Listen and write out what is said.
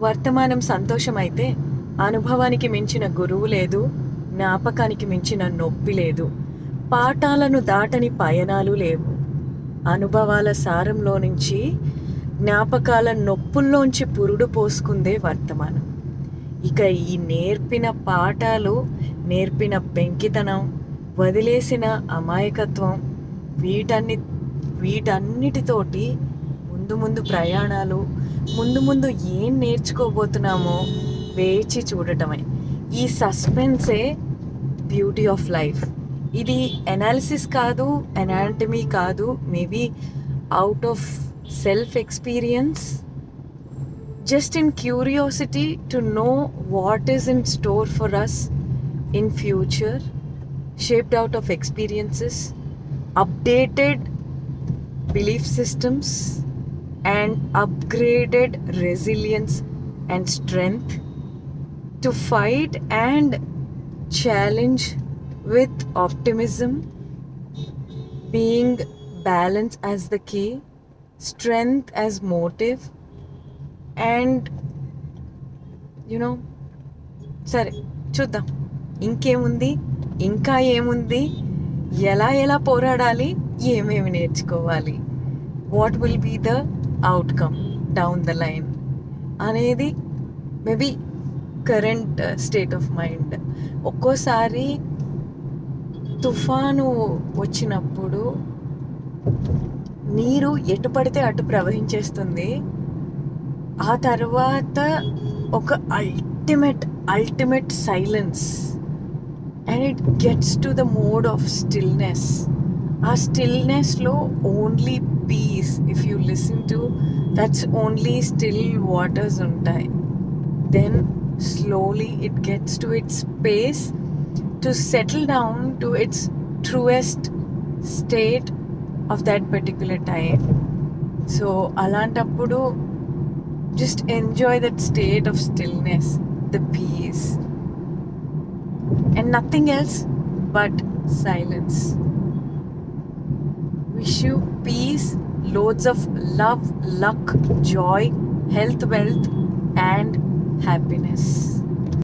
వర్తమానం సంతోషమైతే అనుభవానికి మించిన గురువు లేదు, జ్ఞాపకానికి మించిన నొప్పి లేదు, పాఠాలను దాటని పయనాలు లేవు. అనుభవాల సారంలో నుంచి, జ్ఞాపకాల నొప్పుల్లోంచి పురుడు పోసుకుందే వర్తమానం. ఇక ఈ నేర్పిన పాఠాలు, నేర్పిన పెంకితనం, వదిలేసిన అమాయకత్వం, వీటన్నిటితోటి ముందు ముందు ప్రయాణాలు, ముందు ముందు ఏం నేర్చుకోబోతున్నామో వేచి చూడటమే. ఈ సస్పెన్సే బ్యూటీ ఆఫ్ లైఫ్. ఇది ఎనాలిసిస్ కాదు, ఎనాటమీ కాదు, maybe out of self experience, just in curiosity to know what is in store for us in future, shaped out of experiences, updated belief systems, and upgraded resilience and strength to fight and challenge with optimism, being balance as the key, strength as motive, and సరే చూద్దాం ఇంకేముంది, ఇంకా ఏముంది, ఎలా పోరాడాలి, ఏమేమి నేర్చుకోవాలి, what will be the outcome down the line అనేది maybe current state of mind. ఒక్కోసారి తుఫాను వచ్చినప్పుడు నీరు ఎటు పడితే అటు ప్రవహించేస్తుంది. ఆ తర్వాత ఒక ultimate silence, and it gets to the mode of stillness. ఆ స్టిల్నెస్లో only peace. If you listen to that's only still waters ఉంటాయి. Then slowly it gets to its space to settle down to its truest state of that particular time. So అలాంటప్పుడు just enjoy that state of stillness, the peace, and nothing else but silence. Wish you peace, loads of love, luck, joy, health, wealth, and happiness.